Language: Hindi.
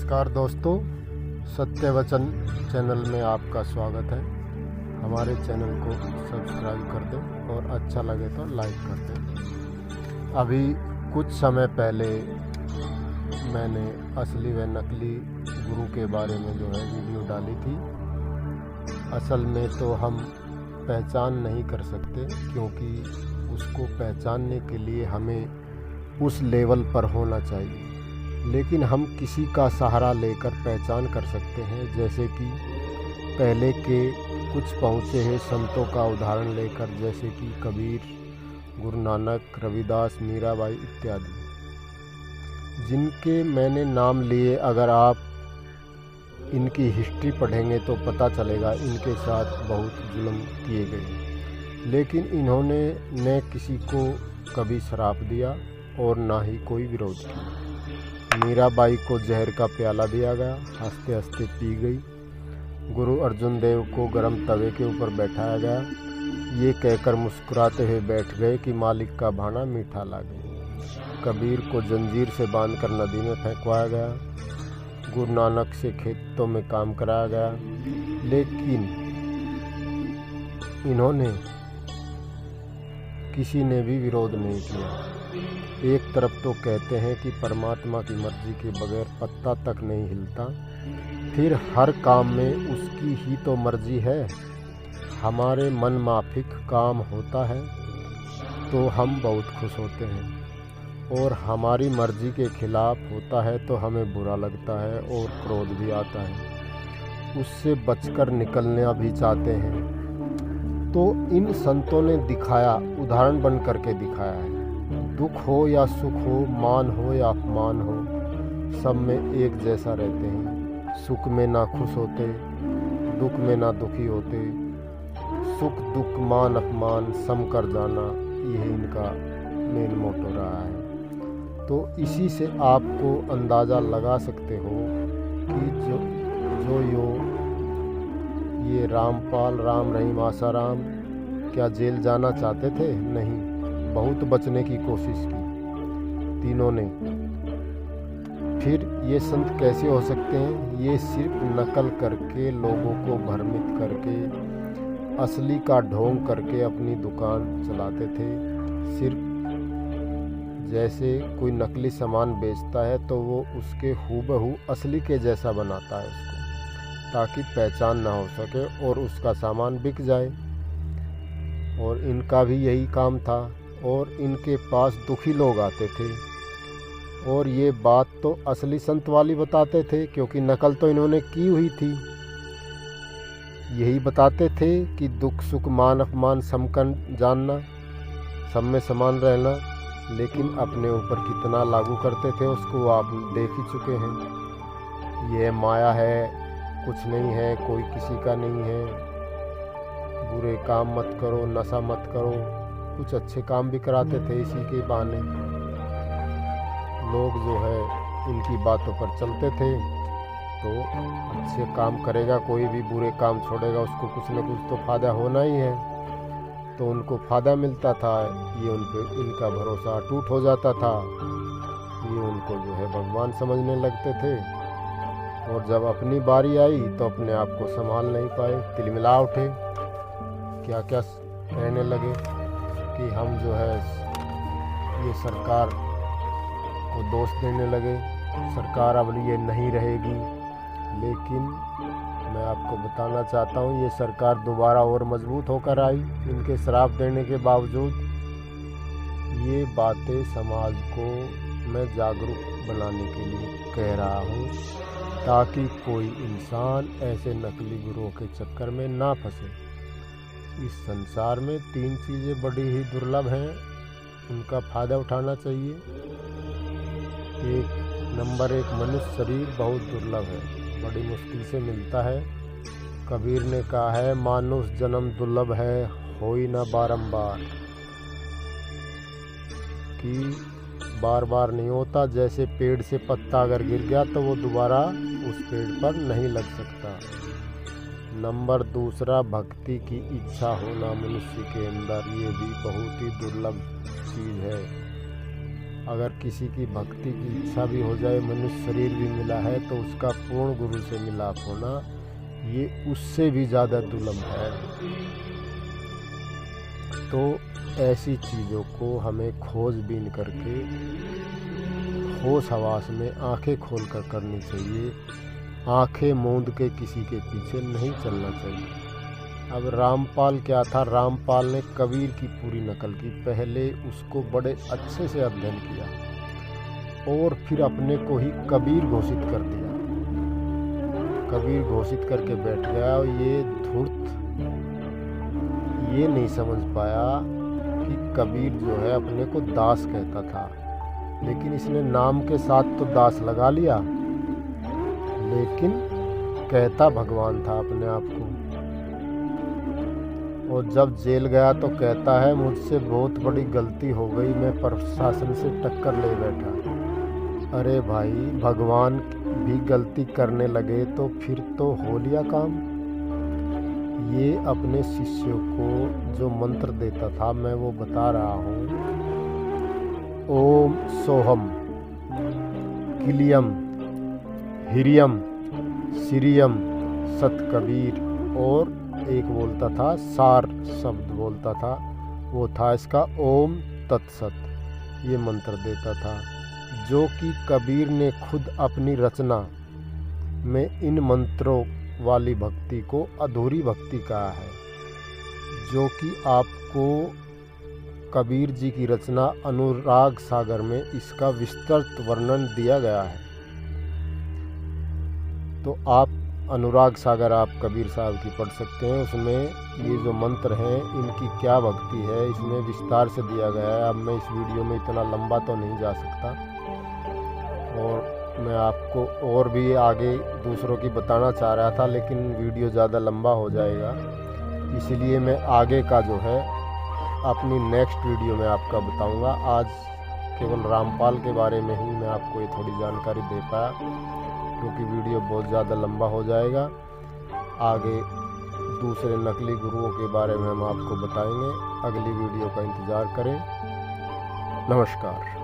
नमस्कार दोस्तों, सत्य वचन चैनल में आपका स्वागत है। हमारे चैनल को सब्सक्राइब कर दें और अच्छा लगे तो लाइक कर दें। अभी कुछ समय पहले मैंने असली व नकली गुरु के बारे में जो है वीडियो डाली थी। असल में तो हम पहचान नहीं कर सकते, क्योंकि उसको पहचानने के लिए हमें उस लेवल पर होना चाहिए, लेकिन हम किसी का सहारा लेकर पहचान कर सकते हैं। जैसे कि पहले के कुछ पहुँचे हैं संतों का उदाहरण लेकर, जैसे कि कबीर, गुरु नानक, रविदास, मीराबाई इत्यादि, जिनके मैंने नाम लिए। अगर आप इनकी हिस्ट्री पढ़ेंगे तो पता चलेगा इनके साथ बहुत जुल्म किए गए, लेकिन इन्होंने न किसी को कभी श्राप दिया और ना ही कोई विरोध किया। मीराबाई को जहर का प्याला दिया गया, हंसते हंसते पी गई। गुरु अर्जुन देव को गर्म तवे के ऊपर बैठाया गया, ये कहकर मुस्कुराते हुए बैठ गए कि मालिक का भाना मीठा लागे। कबीर को जंजीर से बांधकर नदी में फेंकवाया गया। गुरु नानक से खेतों में काम कराया गया, लेकिन इन्होंने किसी ने भी विरोध नहीं किया। एक तरफ तो कहते हैं कि परमात्मा की मर्जी के बगैर पत्ता तक नहीं हिलता, फिर हर काम में उसकी ही तो मर्जी है। हमारे मन माफिक काम होता है तो हम बहुत खुश होते हैं, और हमारी मर्जी के खिलाफ होता है तो हमें बुरा लगता है और क्रोध भी आता है। उससे बचकर निकलना भी चाहते हैं। तो इन संतों ने दिखाया, उदाहरण बन करके दिखाया है। दुख हो या सुख हो, मान हो या अपमान हो, सब में एक जैसा रहते हैं। सुख में ना खुश होते, दुख में ना दुखी होते। सुख दुख मान अपमान सम कर जाना, यही इनका मेन मोटो रहा है। तो इसी से आपको अंदाज़ा लगा सकते हो कि जो ये रामपाल, राम रहीम, आसाराम क्या जेल जाना चाहते थे? नहीं, बहुत बचने की कोशिश की तीनों ने। फिर ये संत कैसे हो सकते हैं? ये सिर्फ नकल करके, लोगों को भ्रमित करके, असली का ढोंग करके अपनी दुकान चलाते थे। सिर्फ जैसे कोई नकली सामान बेचता है तो वो उसके हूबहू असली के जैसा बनाता है उसको, ताकि पहचान ना हो सके और उसका सामान बिक जाए। और इनका भी यही काम था, और इनके पास दुखी लोग आते थे, और ये बात तो असली संत वाली बताते थे, क्योंकि नकल तो इन्होंने की हुई थी। यही बताते थे कि दुख सुख मान अपमान समकन जानना, सब में समान रहना, लेकिन अपने ऊपर कितना लागू करते थे उसको आप देख ही चुके हैं। यह माया है, कुछ नहीं है, कोई किसी का नहीं है, बुरे काम मत करो, नशा मत करो। कुछ अच्छे काम भी कराते थे इसी के बहाने। लोग जो है इनकी बातों पर चलते थे, तो अच्छे काम करेगा कोई भी, बुरे काम छोड़ेगा, उसको कुछ न कुछ तो फ़ायदा होना ही है। तो उनको फ़ायदा मिलता था, ये उन पर इनका भरोसा टूट हो जाता था। ये उनको जो है भगवान समझने लगते थे, और जब अपनी बारी आई तो अपने आप को संभाल नहीं पाए, तिलमिला उठे, क्या क्या कहने लगे कि हम जो है ये सरकार को दोष देने लगे, सरकार अब ये नहीं रहेगी। लेकिन मैं आपको बताना चाहता हूँ, ये सरकार दोबारा और मजबूत होकर आई। इनके श्राप देने के बावजूद ये बातें समाज को मैं जागरूक बनाने के लिए कह रहा हूँ, ताकि कोई इंसान ऐसे नकली गुरुओं के चक्कर में ना फंसे। इस संसार में 3 चीज़ें बड़ी ही दुर्लभ हैं, उनका फ़ायदा उठाना चाहिए। नंबर 1, मनुष्य शरीर बहुत दुर्लभ है, बड़ी मुश्किल से मिलता है। कबीर ने कहा है, मानुष जन्म दुर्लभ है, होई न बारंबार, कि बार बार नहीं होता। जैसे पेड़ से पत्ता अगर गिर गया तो वो दोबारा उस पेड़ पर नहीं लग सकता। नंबर 2, भक्ति की इच्छा होना मनुष्य के अंदर, ये भी बहुत ही दुर्लभ चीज़ है। अगर किसी की भक्ति की इच्छा भी हो जाए, मनुष्य शरीर भी मिला है, तो उसका पूर्ण गुरु से मिलाप होना ये उससे भी ज़्यादा दुर्लभ है। तो ऐसी चीज़ों को हमें खोजबीन करके होश हवास में आंखें खोल कर करनी चाहिए। आंखें मूंद के किसी के पीछे नहीं चलना चाहिए। अब रामपाल क्या था, रामपाल ने कबीर की पूरी नकल की। पहले उसको बड़े अच्छे से अध्ययन किया और फिर अपने को ही कबीर घोषित कर दिया। कबीर घोषित करके बैठ गया और ये धूर्त ये नहीं समझ पाया कि कबीर जो है अपने को दास कहता था, लेकिन इसने नाम के साथ तो दास लगा लिया, लेकिन कहता भगवान था अपने आप को। और जब जेल गया तो कहता है मुझसे बहुत बड़ी गलती हो गई, मैं प्रशासन से टक्कर ले बैठा। अरे भाई, भगवान भी गलती करने लगे तो फिर तो हो लिया काम। ये अपने शिष्यों को जो मंत्र देता था मैं वो बता रहा हूँ। ओम सोहम किलियम हिरियम सिरियम सत कबीर, और एक बोलता था, सार शब्द बोलता था, वो था इसका ओम तत्सत। ये मंत्र देता था, जो कि कबीर ने खुद अपनी रचना में इन मंत्रों वाली भक्ति को अधूरी भक्ति कहा है, जो कि आपको कबीर जी की रचना अनुराग सागर में इसका विस्तृत वर्णन दिया गया है। तो आप अनुराग सागर आप कबीर साहब की पढ़ सकते हैं। उसमें ये जो मंत्र हैं इनकी क्या भक्ति है इसमें विस्तार से दिया गया है। अब मैं इस वीडियो में इतना लंबा तो नहीं जा सकता, और मैं आपको और भी आगे दूसरों की बताना चाह रहा था, लेकिन वीडियो ज़्यादा लंबा हो जाएगा, इसलिए मैं आगे का जो है अपनी नेक्स्ट वीडियो में आपका बताऊंगा। आज केवल रामपाल के बारे में ही मैं आपको ये थोड़ी जानकारी दे पाया, क्योंकि वीडियो बहुत ज़्यादा लंबा हो जाएगा। आगे दूसरे नकली गुरुओं के बारे में हम आपको बताएंगे। अगली वीडियो का इंतज़ार करें। नमस्कार।